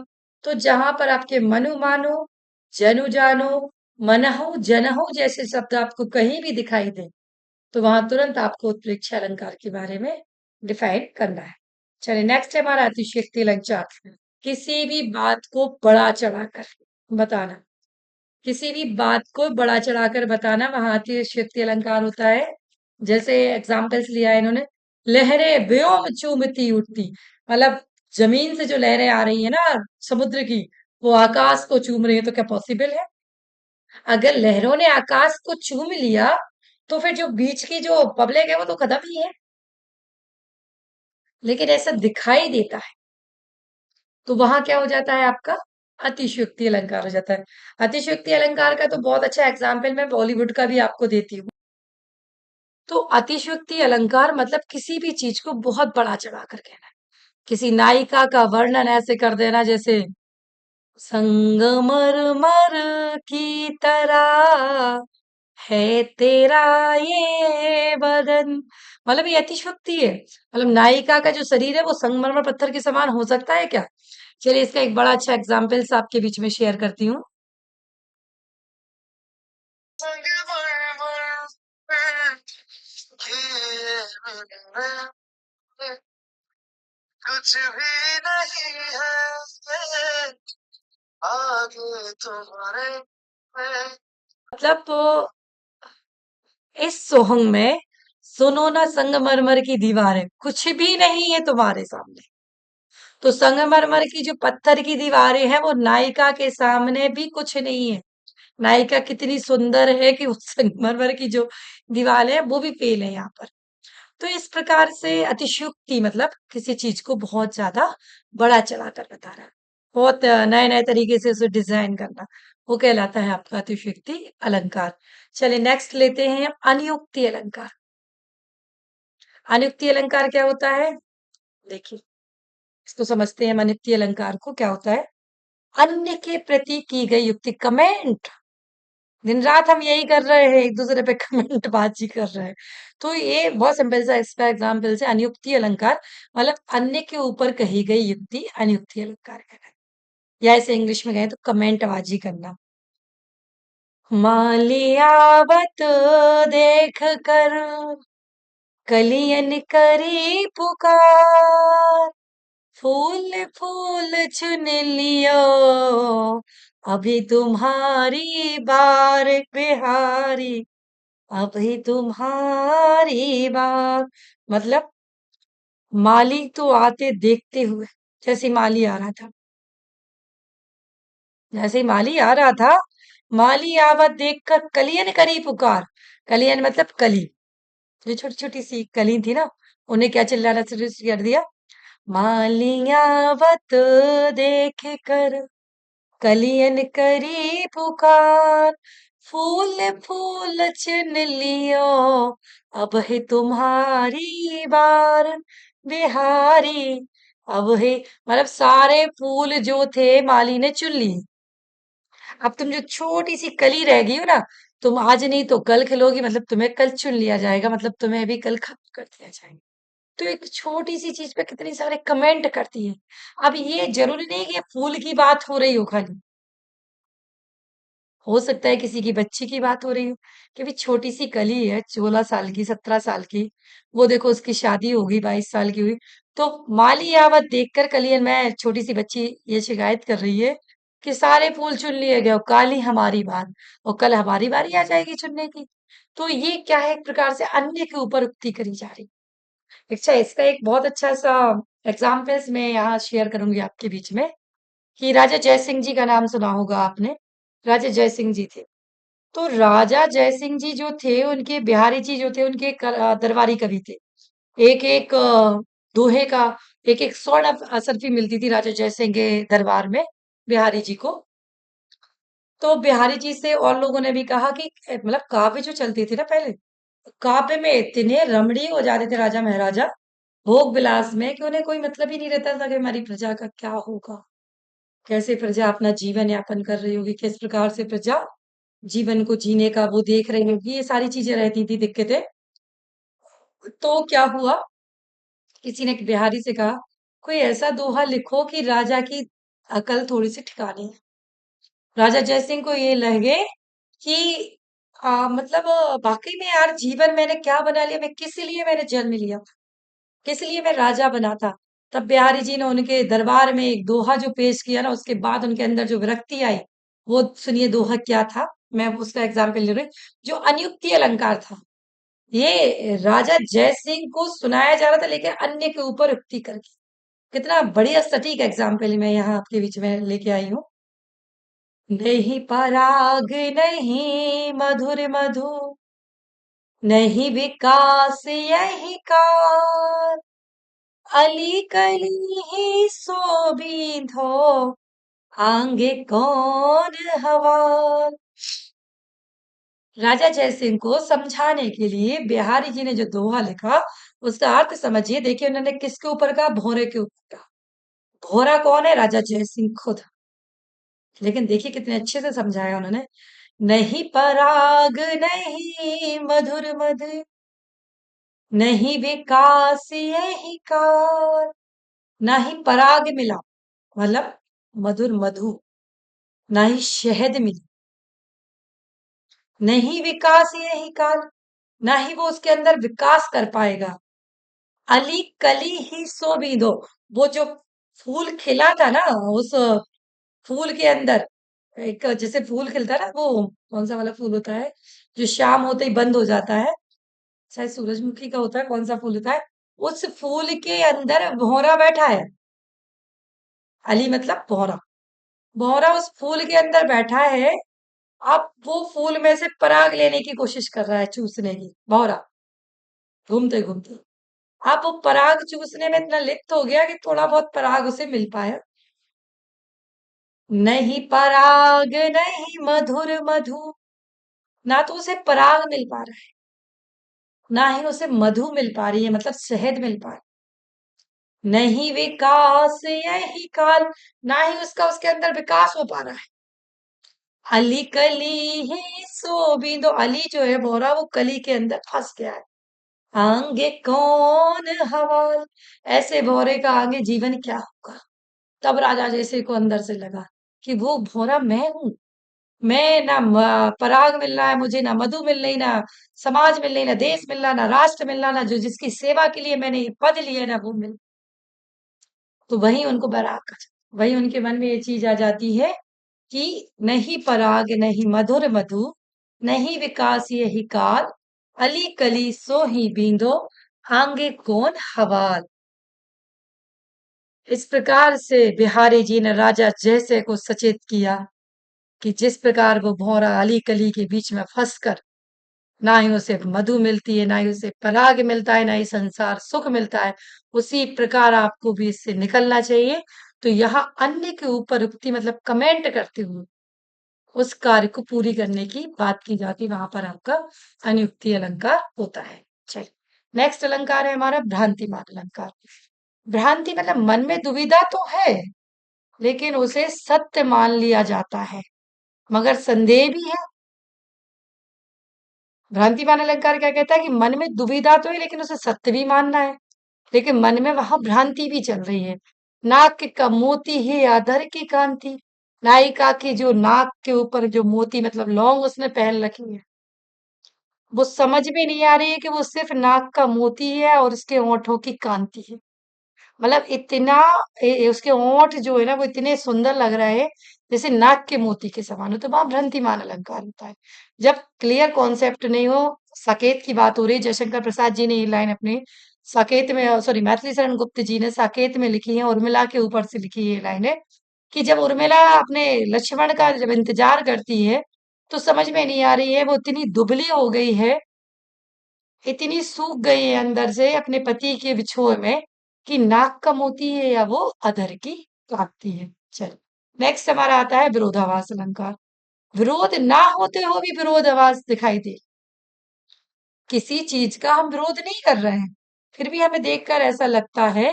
तो जहां पर आपके मनु मानो, जनु जानो, मनहु जनहु जैसे शब्द आपको कहीं भी दिखाई दे, तो वहां तुरंत आपको उत्प्रेक्ष अलंकार के बारे में डिफाइन करना है। चलिए नेक्स्ट है हमारा अतिशयोक्ति अलंकार। किसी भी बात को बड़ा चढ़ाकर बताना, किसी भी बात को बड़ा चढ़ाकर बताना, वहां अतिशयोक्ति अलंकार होता है। जैसे एग्जाम्पल्स लिया है इन्होंने, लहरें व्योम चूमती उठती, मतलब जमीन से जो लहरें आ रही है ना समुद्र की, वो आकाश को चूम रही है, तो क्या पॉसिबल है? अगर लहरों ने आकाश को चूम लिया, तो फिर जो बीच की जो पब्लिक है वो तो खत्म ही है। लेकिन ऐसा दिखाई देता है, तो वहां क्या हो जाता है आपका? अतिशयोक्ति अलंकार हो जाता है। अतिशयोक्ति अलंकार का तो बहुत अच्छा एग्जाम्पल मैं बॉलीवुड का भी आपको देती हूँ। तो अतिशयोक्ति अलंकार मतलब किसी भी चीज को बहुत बड़ा चढ़ा कर कहना है। किसी नायिका का वर्णन ऐसे कर देना जैसे संगमरमर की तरह है तेरा ये बदन, मतलब ये अतिशयोक्ति है। मतलब नायिका का जो शरीर है वो संगमरमर पत्थर के समान हो सकता है क्या? चलिए इसका एक बड़ा अच्छा एग्जाम्पल्स आपके बीच में शेयर करती हूँ। कुछ भी नहीं है आगे तुम्हारे, मतलब तो इस सोहंग में सुनो ना संगमरमर की दीवारें, कुछ भी नहीं है तुम्हारे सामने। तो संगमरमर की जो पत्थर की दीवारें हैं वो नायिका के सामने भी कुछ नहीं है। नायिका कितनी सुंदर है कि उस संगमरमर की जो दीवारें हैं वो भी फेल है यहाँ पर। तो इस प्रकार से अतिशयोक्ति मतलब किसी चीज को बहुत ज्यादा बड़ा चढ़ाकर बताना, बहुत नए नए तरीके से उसे डिजाइन करना, वो कहलाता है आपका अतिशयोक्ति अलंकार। चलिए नेक्स्ट लेते हैं अनियुक्ति अलंकार। अनियुक्ति अलंकार क्या होता है? देखिए इसको समझते हैं। अनियुक्ति अलंकार को क्या होता है? अन्य के प्रति की गई युक्ति, कमेंट। दिन रात हम यही कर रहे हैं, एक दूसरे पे कमेंट बाजी कर रहे हैं। तो ये बहुत सिंपल सा इसका एग्जाम्पल है अनियुक्ति अलंकार, मतलब अन्य के ऊपर कही गई युक्ति अनियुक्ति अलंकार है। या इसे इंग्लिश में कहें तो कमेंट बाजी करना। मालियावत देख कर कलियन करी पुकार, फूल फूल चुन लियो अभी तुम्हारी बार बिहारी। अब ही तुम्हारी बात। मतलब माली तो आते देखते हुए, जैसे माली आ रहा था, जैसे ही माली आ रहा था, माली आवत देखकर कलियन करी पुकार। कलियन मतलब कली, जो छोटी छोटी सी कली थी ना, उन्हें क्या चिल्लाना शुरू कर दिया, मालियावत देख कर कलियन करी पुकार, फूल फूल चुन लियो, अब है तुम्हारी बार, बिहारी। अब है मतलब सारे फूल जो थे माली ने चुन लिए। अब तुम जो छोटी सी कली रह गई हो ना, तुम आज नहीं तो कल खिलोगी, मतलब तुम्हें कल चुन लिया जाएगा, मतलब तुम्हें भी कल खत्म कर दिया जाएगा। तो एक छोटी सी चीज पे कितने सारे कमेंट करती है। अब ये जरूरी नहीं कि ये फूल की बात हो रही हो खाली, हो सकता है किसी की बच्ची की बात हो रही हो, कि भी छोटी सी कली है 16 साल की, 17 साल की, वो देखो उसकी शादी होगी 22 साल की हुई, तो माली आवत देखकर कलियन में छोटी सी बच्ची ये शिकायत कर रही है कि सारे फूल चुन लिए गए, काली हमारी बात, और कल हमारी बारी आ जाएगी चुनने की। तो ये क्या है, एक प्रकार से अन्य के ऊपर उक्ति करी जा रही। अच्छा, इसका एक बहुत अच्छा सा एग्जाम्पल्स मैं यहाँ शेयर करूंगी आपके बीच में, कि राजा जयसिंह जी का नाम सुना होगा आपने। राजा जयसिंह जी थे, तो राजा जयसिंह जी जो थे, उनके बिहारी जी जो थे, उनके दरबारी कवि थे। एक एक दोहे का एक एक स्वर्ण असरफी मिलती थी राजा जयसिंह के दरबार में बिहारी जी को। तो बिहारी जी से और लोगों ने भी कहा कि मतलब काव्य जो चलती थी ना पहले, काव्य में इतने रमणीय हो जाते थे राजा महाराजा भोग विलास में, कि उन्हें कोई मतलब ही नहीं रहता था कि हमारी प्रजा का क्या होगा, कैसे प्रजा अपना जीवन यापन कर रही होगी, किस प्रकार से प्रजा जीवन को जीने का वो देख रही होगी, ये सारी चीजें रहती थी, दिक्कतें। तो क्या हुआ, किसी ने बिहारी से कहा, कोई ऐसा दोहा लिखो कि राजा की अकल थोड़ी सी ठिकाने है। राजा जयसिंह को ये लगे कि मतलब वाकई में यार, जीवन मैंने क्या बना लिया, मैं किस लिए मैंने जन्म लिया, किस लिए मैं राजा बना था। तब बिहारी जी ने उनके दरबार में एक दोहा जो पेश किया ना, उसके बाद उनके अंदर जो विरक्ति आई, वो सुनिए दोहा क्या था। मैं उसका एग्जाम्पल ले रही हूँ। जो अनियुक्ति अलंकार था, ये राजा जय सिंह को सुनाया जा रहा था, लेकिन अन्य के ऊपर युक्ति करके। कितना बढ़िया सटीक एग्जाम्पल मैं यहाँ आपके बीच में लेके आई हूँ। नहीं पराग नहीं मधुर मधु, नहीं विकास यही काल, अली कली ही शोभित हो, आगे कौन हवा। राजा जयसिंह को समझाने के लिए बिहारी जी ने जो दोहा लिखा, उसका अर्थ समझिए। देखिए उन्होंने किसके ऊपर कहा, भोरे के ऊपर कहा। भोरा कौन है, राजा जयसिंह खुद। लेकिन देखिए कितने अच्छे से समझाया उन्होंने, नहीं पराग नहीं मधुर मधु, नहीं विकास यही काल। ना ही पराग मिला, मतलब मधुर मधु, ना ही शहद मिली, नहीं विकास यही काल, ना ही वो उसके अंदर विकास कर पाएगा। अली कली ही सो भी दो, वो जो फूल खिला था ना, उस फूल के अंदर एक जैसे फूल खिलता है ना, वो कौन सा वाला फूल होता है जो शाम होते ही बंद हो जाता है, शायद सूरजमुखी का होता है, कौन सा फूल होता है, उस फूल के अंदर भौरा बैठा है। अली मतलब भौरा, भौरा उस फूल के अंदर बैठा है। अब वो फूल में से पराग लेने की कोशिश कर रहा है, चूसने की, भौरा घूमते घूमते। अब वो पराग चूसने में इतना लिप्त हो गया कि थोड़ा बहुत पराग उसे मिल पाया। नहीं पराग नहीं मधुर मधु, ना तो उसे पराग मिल पा रहा है, ना ही उसे मधु मिल पा रही है, मतलब शहद मिल पा रहा है। नहीं विकास यही काल, ना ही उसका उसके अंदर विकास हो पा रहा है। अली कली ही सो बिंदु, अली जो है बोरा, वो कली के अंदर फंस गया है। आगे कौन हवाल, ऐसे भौरे का आगे जीवन क्या होगा। तब राजा जैसे को अंदर से लगा कि वो भौरा मैं हूं। मैं ना पराग मिल रहा है मुझे, ना मधु मिल रही, ना समाज मिल रही, ना देश मिल रहा, ना राष्ट्र मिल रहा, ना जो जिसकी सेवा के लिए मैंने ये पद लिया ना वो मिल। तो वही उनको बराग, वही उनके मन में ये चीज आ जाती है कि नहीं पराग नहीं मधुर मधु, नहीं विकास यही काल, अली कली सो ही बींदो, आंगे कौन हवाल। इस प्रकार से बिहारी जी ने राजा जयसे को सचेत किया कि जिस प्रकार वो भौरा अली कली के बीच में फंसकर ना ही उसे मधु मिलती है, ना ही उसे पराग मिलता है, ना ही संसार सुख मिलता है, उसी प्रकार आपको भी इससे निकलना चाहिए। तो यहाँ अन्य के ऊपर उक्ति मतलब कमेंट करते हुए उस कार्य को पूरी करने की बात की जाती है, वहां पर आपका अनुक्ति अलंकार होता है। चलिए, नेक्स्ट अलंकार है हमारा भ्रांतिमान अलंकार। भ्रांति मतलब मन में दुविधा तो है, लेकिन उसे सत्य मान लिया जाता है, मगर संदेह भी है। भ्रांतिमान अलंकार क्या कहता है कि मन में दुविधा तो है, लेकिन उसे सत्य भी मानना है, लेकिन मन में वहां भ्रांति भी चल रही है। नाक का मोती है अधर की कांति, नायिका की जो नाक के ऊपर जो मोती मतलब लौंग उसने पहन रखी है, वो समझ में नहीं आ रही है कि वो सिर्फ नाक का मोती है और उसके होठों की कांति है। मतलब इतना उसके होंठ जो है ना वो इतने सुंदर लग रहे हैं, जैसे नाक के मोती के समान हो, तो वहां भ्रांतिमान अलंकार होता है। जब क्लियर कॉन्सेप्ट नहीं हो, साकेत की बात हो रही है, जयशंकर प्रसाद जी ने ये लाइन अपने साकेत में, सॉरी मैथिली शरण गुप्त जी ने साकेत में लिखी है, उर्मिला के ऊपर से लिखी है ये लाइन है कि जब उर्मिला अपने लक्ष्मण का जब इंतजार करती है, तो समझ में नहीं आ रही है, वो इतनी दुबली हो गई है, इतनी सूख गई है अंदर से अपने पति के विछोह में, कि नाक का मोती है या वो अधर की कांति है। चल, नेक्स्ट हमारा आता है विरोधाभास अलंकार। विरोध ना होते हुए भी विरोधाभास दिखाई दे, किसी चीज का हम विरोध नहीं कर रहे हैं, फिर भी हमें देखकर ऐसा लगता है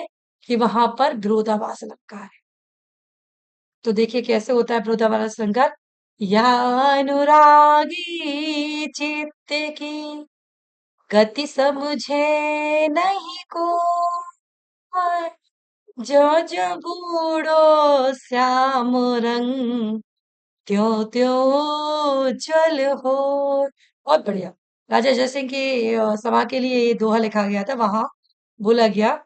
कि वहां पर विरोधाभास अलंकार है। तो देखिए कैसे होता है विरोधाभास अलंकार। या अनुरागी चित्त की गति समझे नहीं को, जो जो बूढ़ो श्याम रंग, त्यों त्यों उज्ज्वल हो। बहुत बढ़िया। राजा जयसिंह की सभा के लिए ये दोहा लिखा गया था, वहां बोला गया,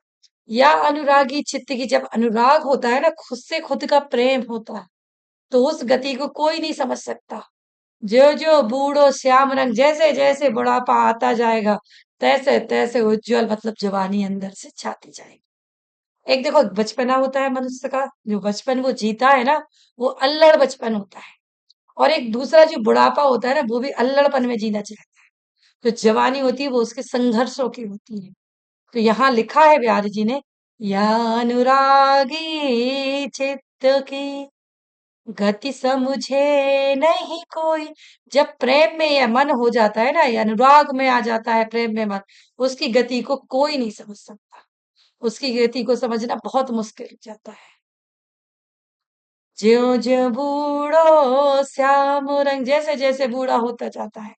या अनुरागी चित्त की, जब अनुराग होता है ना, खुद से खुद का प्रेम होता है, तो उस गति को कोई नहीं समझ सकता। जो जो बूढ़ो श्याम रंग, जैसे जैसे बुढ़ापा आता जाएगा, तैसे तैसे उज्जवल मतलब जवानी अंदर से छाती जाएगी। एक देखो बचपना होता है मनुष्य का, जो बचपन वो जीता है ना, वो अल्लड़ बचपन होता है। और एक दूसरा जो बुढ़ापा होता है ना, वो भी अल्लड़पन में जीना चाहता है। जो जवानी होती है वो उसके संघर्षों की होती है। तो यहाँ लिखा है बिहारी जी ने, या अनुरागी चित्त की गति समझे नहीं कोई। जब प्रेम में यह मन हो जाता है ना, ये अनुराग में आ जाता है, प्रेम में मन, उसकी गति को कोई नहीं समझ सकता, उसकी गति को समझना बहुत मुश्किल हो जाता है। ज्यो ज्यो बूढ़ो श्याम रंग, जैसे जैसे बूढ़ा होता जाता है,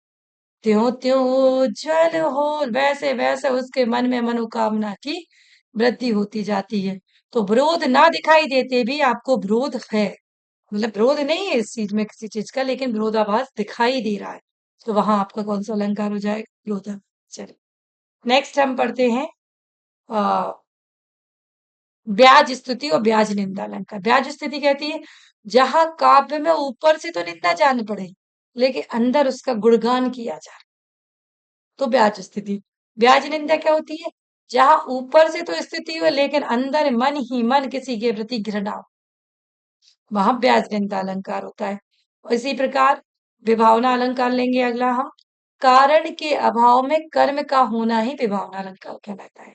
त्यों त्यों उज्ज्वल हो, वैसे वैसे उसके मन में मनोकामना की वृद्धि होती जाती है। तो विरोध ना दिखाई देते भी आपको विरोध है, मतलब विरोध नहीं है इस चीज में किसी चीज का, लेकिन विरोधाभास दिखाई दे रहा है, तो वहां आपका कौन सा अलंकार हो जाएगा, विरोधाभास। चलिए, नेक्स्ट हम पढ़ते हैं आ, ब्याज स्तुति और ब्याज निंदा अलंकार। ब्याज स्तुति कहती है जहां काव्य में ऊपर से तो निंदा जान पड़े, लेकिन अंदर उसका गुणगान किया जाए, तो ब्याज स्थिति। ब्याज निंदा क्या होती है, जहां ऊपर से तो स्थिति हो, लेकिन अंदर मन ही मन किसी के प्रति घृणा हो, वहां ब्याज निंदा अलंकार होता है। और इसी प्रकार विभावना अलंकार लेंगे अगला हम। कारण के अभाव में कर्म का होना ही विभावना अलंकार कहलाता है।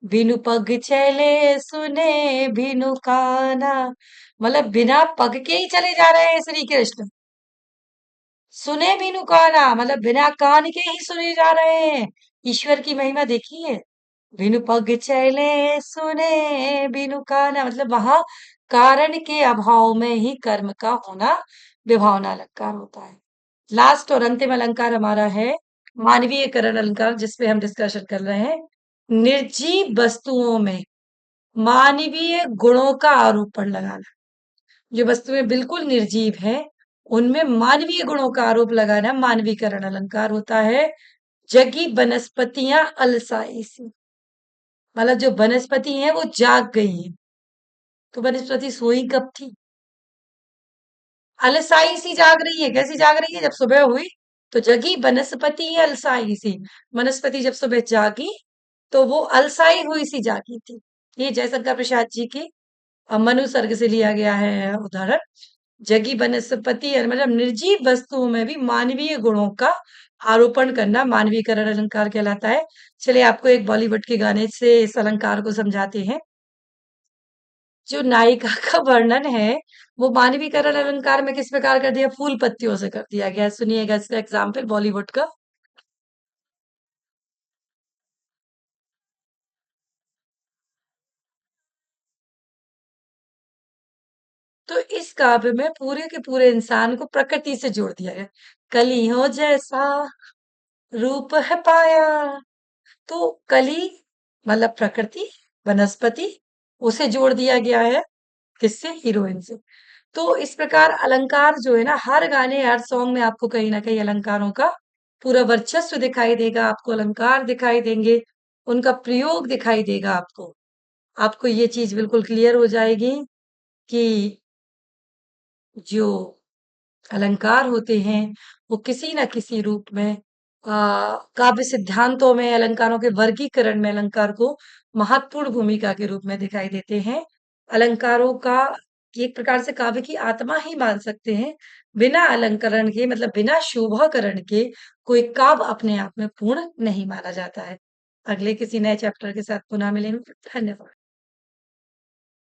बिनु पग चले सुने बिनु काना, मतलब बिना पग के ही चले जा रहे हैं श्री कृष्ण, सुने बिनु काना मतलब बिना कान के ही सुने जा रहे हैं। ईश्वर की महिमा देखिए, बिनु पग चले सुने बिनु काना, मतलब वहां कारण के अभाव में ही कर्म का होना विभावना अलंकार होता है। लास्ट और अंतिम अलंकार हमारा है मानवीय करण अलंकार, जिसपे हम डिस्कशन कर रहे हैं। निर्जीव वस्तुओं में मानवीय गुणों का आरोपण लगाना, जो वस्तुएं बिल्कुल निर्जीव हैं उनमें मानवीय गुणों का आरोप लगाना मानवीकरण अलंकार होता है। जगी वनस्पतियां अलसाई सी, मतलब जो वनस्पति है वो जाग गई है, तो वनस्पति सोई कब थी, अलसाई सी जाग रही है। कैसी जाग रही है, जब सुबह हुई तो जगी बनस्पति अलसाई सी, वनस्पति जब सुबह जागी तो वो अलसाई हुई सी जागी थी। ये जयशंकर प्रसाद जी की मनु सर्ग से लिया गया है उदाहरण। जगी बनस्पति मतलब निर्जीव वस्तुओं में भी मानवीय गुणों का आरोपण करना मानवीकरण अलंकार कहलाता है। चलिए आपको एक बॉलीवुड के गाने से इस अलंकार को समझाते हैं। जो नायिका का वर्णन है वो मानवीकरण अलंकार में किस प्रकार कर दिया, फूल पत्तियों से कर दिया गया है। सुनिएगा इसका एग्जाम्पल बॉलीवुड का। तो इस काव्य में पूरे के पूरे इंसान को प्रकृति से जोड़ दिया गया। कलियों जैसा रूप है पाया, तो कली मतलब प्रकृति, वनस्पति, उसे जोड़ दिया गया है किससे, हीरोइन से। तो इस प्रकार अलंकार जो है ना, हर गाने हर सॉन्ग में आपको कहीं ना कहीं अलंकारों का पूरा वर्चस्व दिखाई देगा, आपको अलंकार दिखाई देंगे, उनका प्रयोग दिखाई देगा आपको। आपको ये चीज बिल्कुल क्लियर हो जाएगी कि जो अलंकार होते हैं वो किसी न किसी रूप में काव्य सिद्धांतों में अलंकारों के वर्गीकरण में अलंकार को महत्वपूर्ण भूमिका के रूप में दिखाई देते हैं। अलंकारों का एक प्रकार से काव्य की आत्मा ही मान सकते हैं। बिना अलंकरण के मतलब बिना शोभाकरण के कोई काव्य अपने आप में पूर्ण नहीं माना जाता है। अगले किसी नए चैप्टर के साथ पुनः मिलेंगे। धन्यवाद।